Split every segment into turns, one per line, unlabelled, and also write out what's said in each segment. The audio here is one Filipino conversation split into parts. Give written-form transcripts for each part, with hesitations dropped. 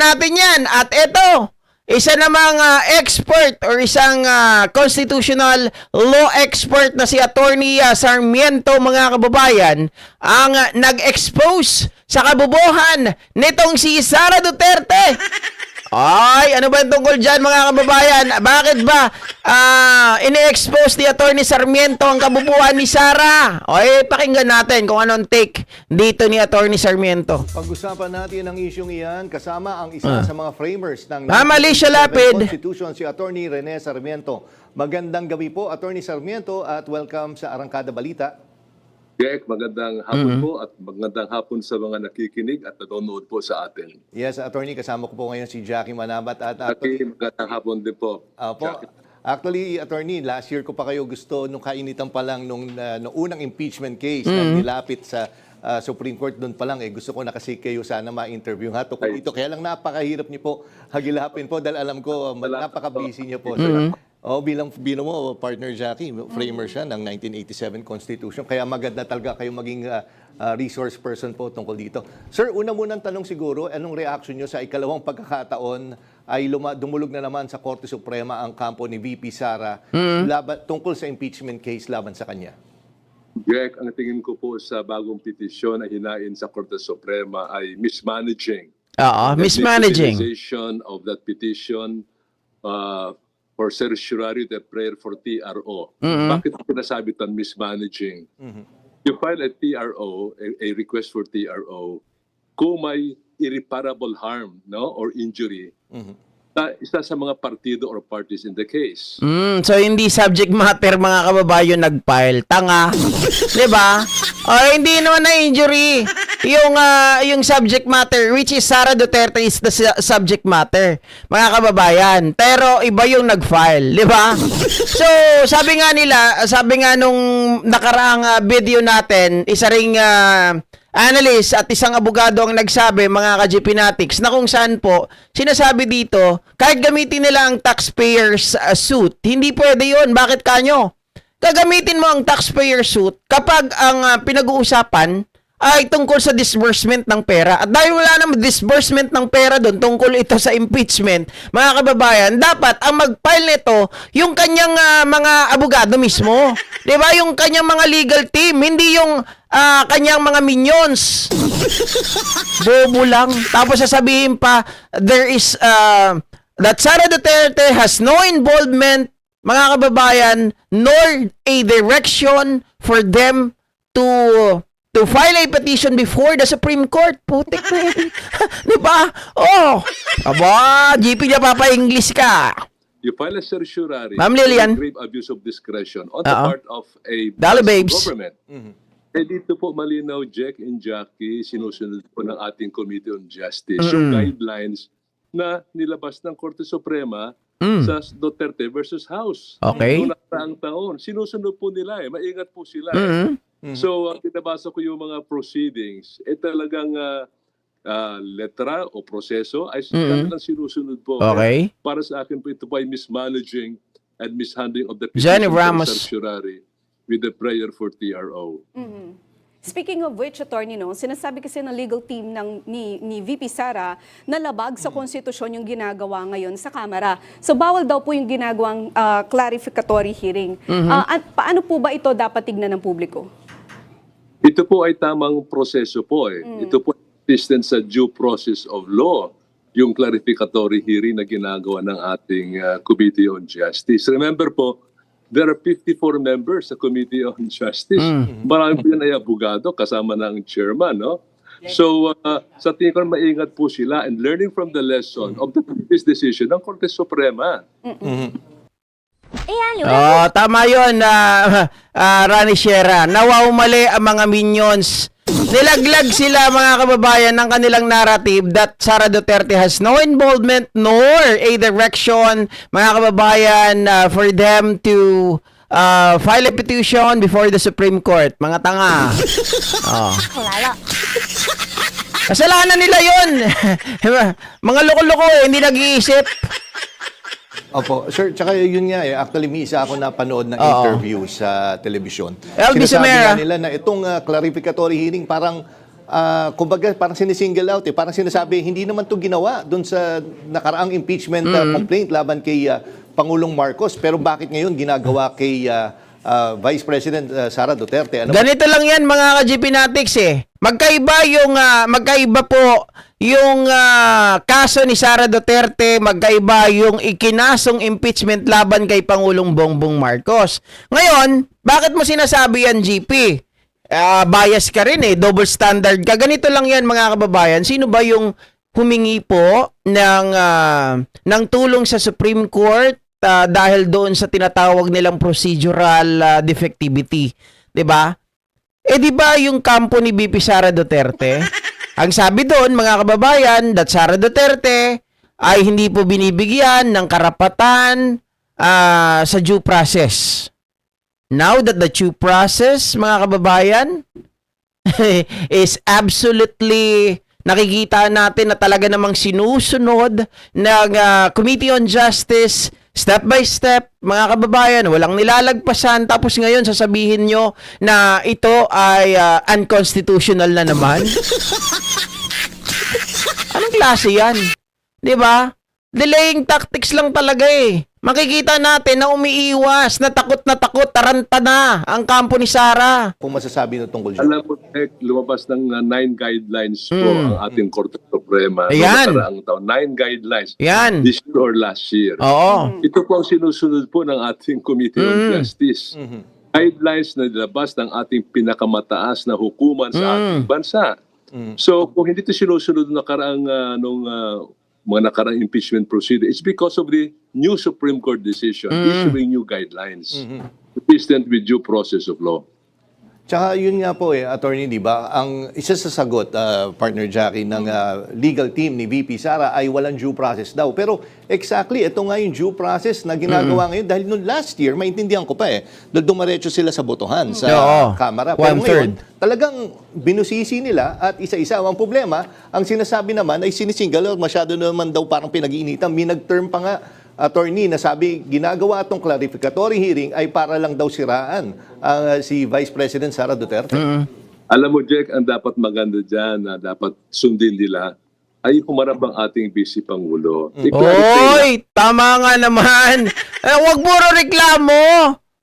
natin yan. At ito, isa namang expert or isang constitutional law expert na si Attorney Sarmiento, mga kababayan, ang nag-expose sa kabubuhan nitong si Sara Duterte. Ay, ano ba yung tungkol dyan, mga kababayan? Bakit ba ini-expose ni Attorney Sarmiento ang kabubuhan ni Sara? Ay, pakinggan natin kung anong take dito ni Attorney Sarmiento.
Pag-usapan natin ang isyong iyan kasama ang isa sa mga framers ng
Alicia Lapid.
Constitution, si Attorney Rene Sarmiento. Magandang gabi po, Attorney Sarmiento, at welcome sa Arangkada Balita.
Jack, magandang hapon po at magandang hapon sa mga nakikinig at nanonood po sa atin.
Yes, Attorney, kasama ko po ngayon si Jackie Manabat. At
Magandang hapon din po.
Actually, Attorney, last year ko pa kayo gusto, nung kainitan pa lang nung unang impeachment case na nilapit sa Supreme Court, doon pa lang, gusto ko na kasi kayo sana ma-interview nga tungkol dito. Kaya lang napakahirap niyo po hagilapin po dahil alam ko napaka-busy niyo po. Bilang mo, partner Jackie, framer siya ng 1987 Constitution. Kaya maganda talaga kayo maging resource person po tungkol dito. Sir, una munang tanong siguro, anong reaction nyo sa ikalawang pagkakataon ay dumulog na naman sa Korte Suprema ang kampo ni VP Sara tungkol sa impeachment case laban sa kanya?
Jack, ang tingin ko po sa bagong petisyon na hinain sa Korte Suprema ay mismanaging.
Mismanaging.
The utilization of that petition for certiorari the prayer for TRO. Bakit sinasabi tan mismanaging? You file a TRO, a request for TRO, kung may irreparable harm, no, or injury, isa sa mga partido or parties in the case.
So hindi subject matter, mga kababayan, nag-file. Tanga. 'Di ba? Hindi naman na injury. Yung subject matter, which is Sara Duterte is the subject matter, mga kababayan. Pero iba yung nag-file, 'di ba? So, sabi nga nung nakaraang video natin, isa ring analyst at isang abogado ang nagsabi, mga ka-GPnatics, na kung saan po, sinasabi dito, kahit gamitin nila ang taxpayer's suit, hindi pwede yun. Bakit kanyo? Gagamitin mo ang taxpayer suit kapag ang pinag-uusapan ay tungkol sa disbursement ng pera. At dahil wala namang disbursement ng pera doon tungkol ito sa impeachment, mga kababayan, dapat ang mag-file nito yung kanyang mga abogado mismo. 'Di ba? Yung kanyang mga legal team, hindi yung kanyang mga minions. Bobo lang. Tapos sasabihin pa, there is that Sara Duterte has no involvement, mga kababayan, nor a direction for them to file a petition before the Supreme Court. Putik na yun. Diba? GP niya papa-English ka.
You file a certiorari
Ma'am Lilian,
grave abuse of discretion on the part of a government. Dito po malinaw, Jack and Jackie, sinusunod po ng ating Committee on Justice yung guidelines na nilabas ng Korte Suprema sa Duterte versus House.
Okay.
Noong nakaraang taon. Sinusunod po nila maingat po sila So, kinabasa ko yung mga proceedings, talagang letra o proseso ay talagang sinusunod po.
Okay.
Para sa akin po, ito po ay mismanaging and mishandling of the
Jenny
petition
Ramos.
for certiorari with the prayer for TRO.
Speaking of which, Attorney, sinasabi kasi ng legal team ni VP Sara na labag sa konstitusyon yung ginagawa ngayon sa Kamara. So bawal daw po yung ginagawang clarificatory hearing. At paano po ba ito dapat tignan ng publiko?
Ito po ay tamang proseso po. Ito po consistent sa due process of law, yung clarificatory hearing na ginagawa ng ating Committee on Justice. Remember po, there are 54 members sa Committee on Justice. Marami po yan ay abogado, kasama ng chairman, no? So, sa tingin ko, maingat po sila and learning from the lesson of the previous decision ng Korte Suprema.
Tama yun, Rani Sierra. Nawawmali ang mga minions. Nilaglag sila, mga kababayan, ng kanilang narrative that Sara Duterte has no involvement nor a direction, mga kababayan, for them to file a petition before the Supreme Court. Mga tanga. Kasalanan nila yun. Mga loko-loko, hindi nag-iisip.
Opo, sir, tsaka yun nga actually may isa ako napanood na interview sa telebisyon.
LB
Sinasabi
Sumera.
nga nila na itong clarificatory hearing parang kumbaga parang sinisingle out parang sinasabi hindi naman to ginawa doon sa nakaraang impeachment complaint laban kay Pangulong Marcos, pero bakit ngayon ginagawa kay Vice President Sara Duterte? Ano
Ganito lang yan mga ka-GPnatics eh. Magkaiba po yung kaso ni Sara Duterte, magkaiba yung ikinasong impeachment laban kay Pangulong Bongbong Marcos. Ngayon, bakit mo sinasabi yan, GP? Bias ka rin eh, double standard ka. Ganito lang yan mga kababayan. Sino ba yung humingi po ng tulong sa Supreme Court dahil doon sa tinatawag nilang procedural defectivity, 'di ba? Di ba yung kampo ni BP Sara Duterte? Ang sabi doon mga kababayan, that Sara Duterte ay hindi po binibigyan ng karapatan sa due process. Now that the due process, mga kababayan, is absolutely nakikita natin na talaga namang sinusunod ng Committee on Justice step by step, mga kababayan, walang nilalagpasan, tapos ngayon sasabihin nyo na ito ay unconstitutional na naman. Anong klase yan? 'Di ba? Delaying tactics lang talaga eh. Makikita natin na umiiwas, na takot, taranta na ang kampo ni Sara.
kung masasabi na tungkol dyan?
Alam mo, lumabas ng 9 guidelines po ang ating Korte Suprema.
Ayan.
Noong nakaraang taon. 9 guidelines.
Yan.
This year or last year.
Oo.
Ito po ang sinusunod po ng ating Committee on Justice. Guidelines na nilabas ng ating pinakamataas na hukuman sa ating bansa. So, kung hindi ito sinusunod nakaraang mga nakaraang impeachment procedure, it's because of the new Supreme Court decision issuing new guidelines consistent with due process of law.
Tsaka yun nga po attorney, di ba, ang isa sa sagot, partner Jackie, ng legal team ni VP Sara ay walang due process daw. Pero exactly, ito nga yung due process na ginagawa ngayon dahil noong last year, maintindihan ko pa dumaretso sila sa botohan sa Kamara. Pero ngayon, talagang binusisi nila at isa-isa. Ang problema, ang sinasabi naman ay sinisingle out, masyado naman daw parang pinag-iinitan. Minag-term pa nga, attorney, na sabi ginagawa itong clarificatory hearing ay para lang daw siraan si Vice President Sara Duterte.
Alam mo, Jack, ang dapat maganda dyan na dapat sundin nila ay humarap ang ating Vice Pangulo.
Oy, tama nga naman. Huwag puro reklamo.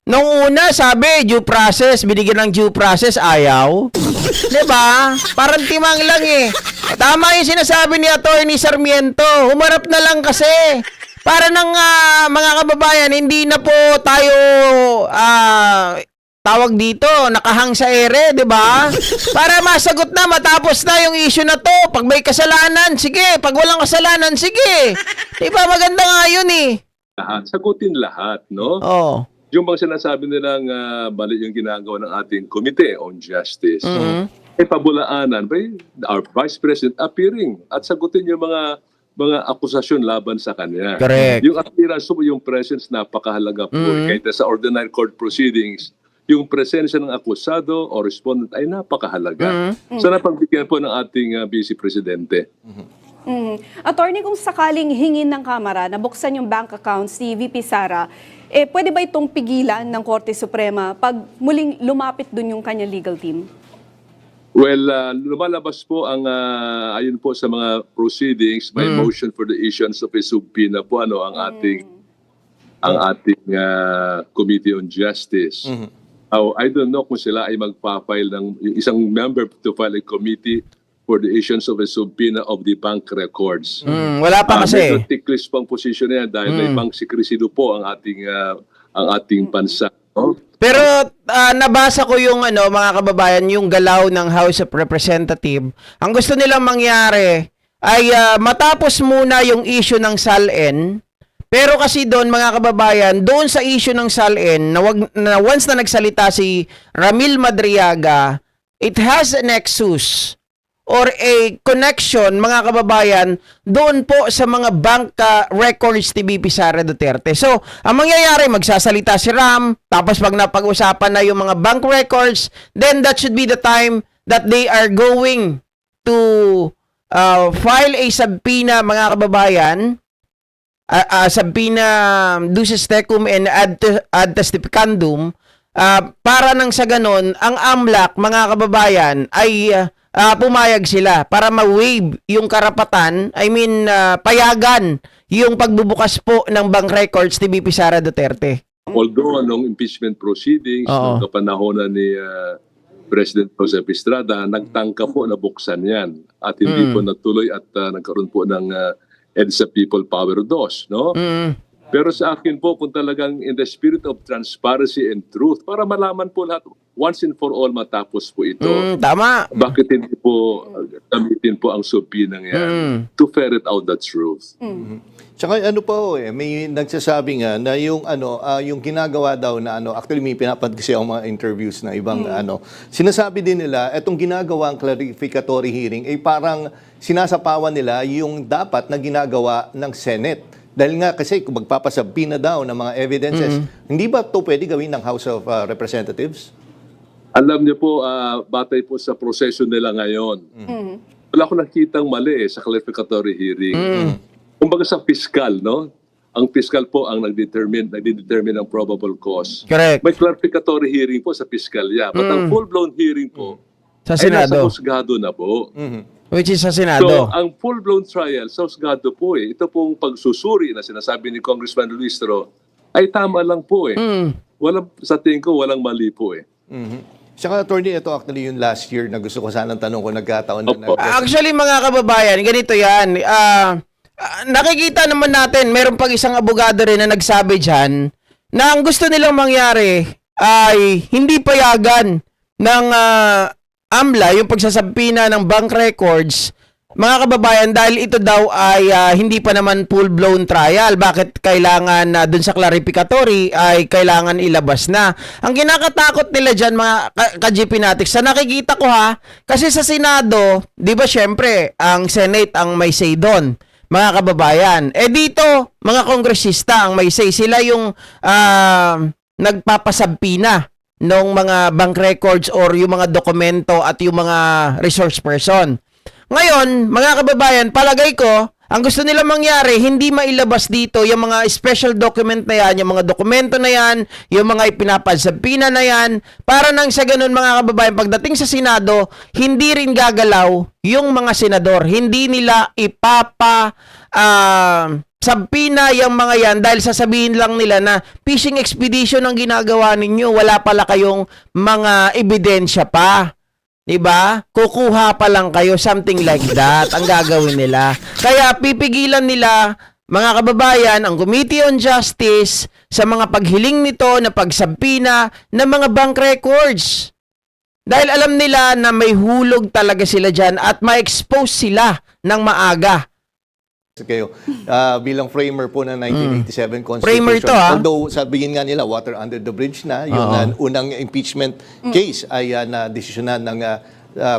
Nung una, sabi, due process, binigyan ng due process, ayaw. Diba? Parang timang lang eh. Tama yung sinasabi ni Attorney Sarmiento. Humarap na lang kasi. Para ng mga kababayan, hindi na po tayo tawag dito, nakahang sa ere, 'di ba? Para masagot na, matapos na yung issue na to. Pag may kasalanan, sige. Pag walang kasalanan, sige. 'Di ba maganda nga 'yun eh.
Sagutin lahat, no?
Oh.
Yung bang sinasabi nilang mali yung ginagawa ng ating Committee on Justice. Pabulaanan by our Vice President appearing at sagutin yung mga akusasyon laban sa kanya.
Correct.
Yung appearance mo, yung presence, napakahalaga po. Kahit sa ordinary court proceedings, yung presensya ng akusado o respondent ay napakahalaga. Sana pagbigyan po ng ating Vice Presidente.
Attorney, kung sakaling hingin ng Kamara na buksan yung bank accounts ni VP Sara, pwede ba itong pigilan ng Korte Suprema pag muling lumapit dun yung kanyang legal team?
Well, lumalabas po ang ayon po sa mga proceedings by motion for the issuance of a subpoena po ang ating Committee on Justice. I don't know kung sila ay magpa-file ng isang member to file a committee for the issuance of a subpoena of the bank records.
Wala pa kasi.
Medyo ticklish pang position niya dahil may bank secrecy po ang ating bansa. No?
Pero nabasa ko yung mga kababayan, yung galaw ng House of Representative. Ang gusto nilang mangyari ay matapos muna yung issue ng SALN. Pero kasi doon mga kababayan, doon sa issue ng SALN, na once na nagsalita si Ramil Madriaga, it has a nexus or a connection, mga kababayan, doon po sa mga bank records ni BP Sara Duterte. So, ang mangyayari, magsasalita si Ram, tapos pag napag-usapan na yung mga bank records, then that should be the time that they are going to file a subpoena, mga kababayan, subpoena duces tecum and ad testificandum, para nang sa ganon, ang AMLAC, mga kababayan, ay pumayag sila para ma-waive yung karapatan, payagan yung pagbubukas po ng bank records ni VP Sara Duterte.
Although anong impeachment proceedings,
Oo.
noong kapanahonan ni President Joseph Estrada, nagtangka po na buksan yan at hindi po natuloy at nagkaroon po ng EDSA People Power 2, no? Pero sa akin po, kung talagang in the spirit of transparency and truth, para malaman po lahat, once and for all matapos po ito,
Tama.
bakit hindi po gamitin po ang subpoena yan to ferret out the truth?
Tsaka ano pa may nagsasabi nga na yung yung ginagawa daw na actually may pinapad kasi ako mga interviews na ibang sinasabi din nila etong ginagawang clarificatory hearing ay parang sinasapawan nila yung dapat na ginagawa ng Senate. Dahil nga kasi kung magpapasabina daw ng mga evidences, hindi ba to pwede gawin ng House of Representatives?
Alam niyo po, batay po sa proseso nila ngayon, wala ko nakitang mali sa clarificatory hearing. Kumbaga sa fiscal, no? Ang fiscal po ang nagdedetermine ang probable cause.
Correct.
May clarificatory hearing po sa fiskalya. But ang full-blown hearing po
Sa
ay nasa
Senado.
husgado na po.
Which is sa
So,
Senado.
ang full-blown trial sa husgado po ito pong pagsusuri na sinasabi ni Congressman Luistro ay tama lang po sa tingin ko, walang mali po
Tsaka attorney, ito actually yung last year na gusto ko sanang tanong kung nagkataon na
Opo.
Actually, mga kababayan, ganito yan. Nakikita naman natin, meron pang isang abogado rin na nagsabi dyan na ang gusto nilang mangyari ay hindi payagan ng AMLA yung pagsasabina ng bank records, mga kababayan, dahil ito daw ay hindi pa naman full-blown trial. Bakit kailangan dun sa clarificatory ay kailangan ilabas na? Ang kinakatakot nila dyan, mga ka-GP Natics, sa nakikita ko kasi sa Senado, di ba syempre, ang Senate ang may say doon, mga kababayan. Dito, mga kongresista ang may say. Sila yung nagpapasabina ng mga bank records or yung mga dokumento at yung mga resource person. Ngayon, mga kababayan, palagay ko, ang gusto nila mangyari, hindi mailabas dito yung mga special document na yan, yung mga dokumento na yan, yung mga ipinapadsabina na yan, para nang sa ganun, mga kababayan, pagdating sa Senado, hindi rin gagalaw yung mga senador. Hindi nila sabpina yung mga yan dahil sasabihin lang nila na fishing expedition ang ginagawa ninyo, wala pala kayong mga ebidensya pa. Diba? Kukuha pa lang kayo, something like that ang gagawin nila. Kaya pipigilan nila, mga kababayan, ang Committee on Justice sa mga paghiling nito na pagsabpina ng mga bank records. Dahil alam nila na may hulog talaga sila dyan at ma-expose sila ng maaga.
Kayo bilang framer po ng 1987 Constitution.
Framer to,
Although sabihin nga nila water under the bridge na yung unang impeachment case ay na-desisyonan ng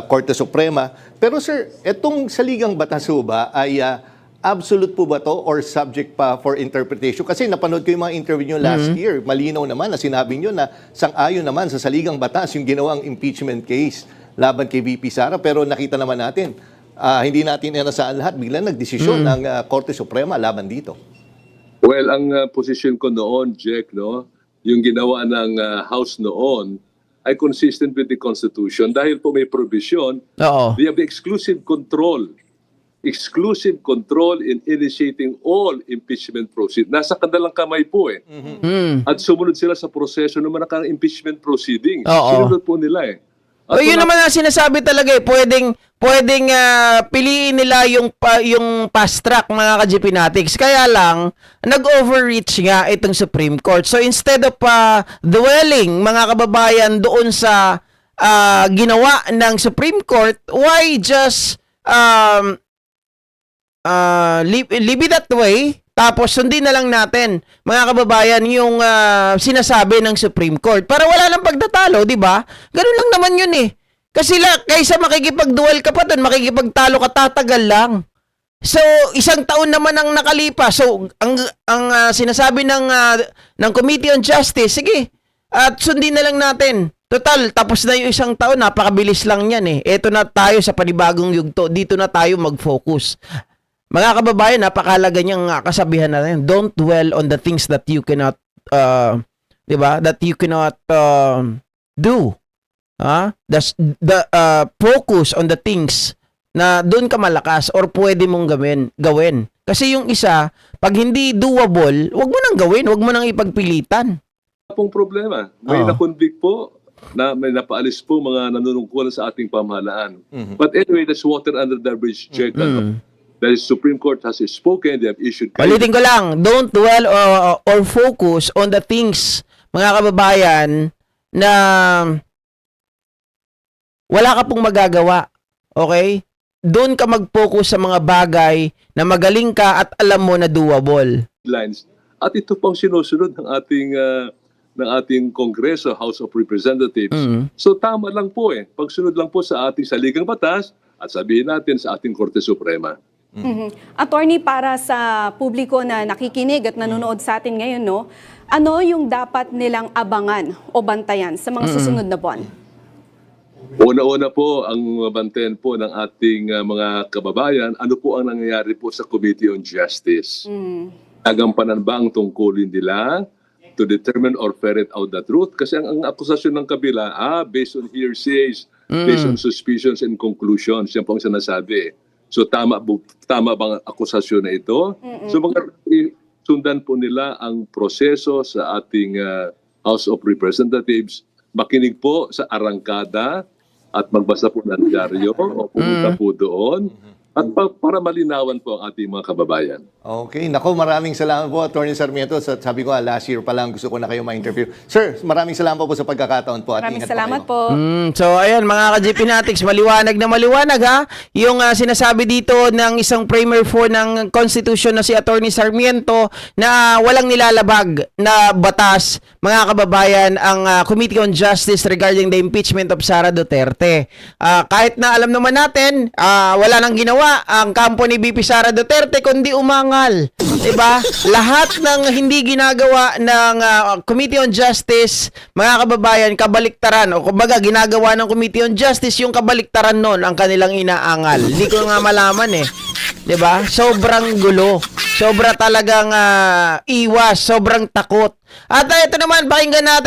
Korte Suprema. Pero sir, etong saligang batas ho ba ay absolute po ba to or subject pa for interpretation? Kasi napanood ko yung mga interview nyo last year. Malinaw naman na sinabi nyo na sang-ayon naman sa saligang batas yung ginawang impeachment case laban kay VP Sara. Pero nakita naman natin, hindi natin inasaan lahat, biglang nagdesisyon ng Korte Suprema laban dito.
Well, ang position ko noon, Jack, no, yung ginawa ng House noon ay consistent with the Constitution dahil po may provision.
Oo.
They have the exclusive control in initiating all impeachment proceedings. Nasa kanilang kamay po At sumunod sila sa proseso ng mga impeachment proceedings.
Oo.
Sinunod po nila
Yun naman ang sinasabi talaga pwedeng piliin nila yung fast track, mga ka-GP Natics. Kaya lang nag-overreach nga itong Supreme Court. So instead of dwelling, mga kababayan, doon sa ginawa ng Supreme Court, why just leave it that way? Tapos sundin na lang natin, mga kababayan, yung sinasabi ng Supreme Court para wala nang pagtatalo, di ba? Ganun lang naman yun Kasi kaysa makikipag-duel ka pa doon, makikipagtalo ka, tatagal lang. So, isang taon naman ang nakalipas. So, ang sinasabi ng Committee on Justice, sige, at sundin na lang natin. Total, tapos na yung isang taon, napakabilis lang yan Eto na tayo sa panibagong yugto, dito na tayo mag-focus. Mga kababayan, napakalaga niyang kasabihan natin. Don't dwell on the things that you cannot, 'di ba? That you cannot do. The focus on the things na doon ka malakas or pwede mong gawin. Kasi yung isa, pag hindi doable, wag mo nang gawin, wag mo nang ipagpilitan.
Wala pong problema. May na-convict po, may napaalis po mga nanunungkulan sa ating pamahalaan. But anyway, that's water under the bridge check. The Supreme Court has spoken, they have issued...
Ulitin ko lang, don't dwell or focus on the things, mga kababayan, na wala ka pong magagawa. Okay? Doon ka mag-focus sa mga bagay na magaling ka at alam mo na doable.
Lines. At ito pang sinusunod ng ating Kongreso, House of Representatives. So tama lang po pagsunod lang po sa ating saligang batas at sabihin natin sa ating Korte Suprema.
Attorney, para sa publiko na nakikinig at nanonood sa atin ngayon, no, ano yung dapat nilang abangan o bantayan sa mga susunod na buwan?
Una-una po, ang bantayan po ng ating mga kababayan, ano po ang nangyayari po sa Committee on Justice? Nagampanan ba ang tungkulin nila to determine or ferret out the truth? Kasi ang akusasyon ng kabila, based on hearsays, based on suspicions and conclusions, yan po ang sinasabi. So tama bang akusasyon na ito? So sundan po nila ang proseso sa ating House of Representatives, makinig po sa arangkada at magbasa po ng dyaryo o pumunta po doon at para malinawan po ang ating mga kababayan.
Okay. Nako, maraming salamat po, Attorney Sarmiento. Sabi ko, last year pa lang gusto ko na kayo ma-interview. Sir, maraming salamat po sa pagkakataon po. At
Maraming
ingat
salamat
po.
po.
So, ayan, mga ka-GP Natics, maliwanag na maliwanag ha. Yung sinasabi dito ng isang Premier 4 ng Constitution na si Attorney Sarmiento na walang nilalabag na batas, mga kababayan, ang Committee on Justice regarding the impeachment of Sara Duterte. Kahit na alam naman natin, wala nang ginawa ang kampo ni VP Sara Duterte kundi umangal. Diba? Lahat ng hindi ginagawa ng Committee on Justice, mga kababayan, kabaliktaran o kumbaga ginagawa ng Committee on Justice yung kabaliktaran nun ang kanilang inaangal. Hindi ko nga malaman eh. 'Di ba? Sobrang gulo. Sobra talagang iwas, sobrang takot. At ito naman, pakinggan natin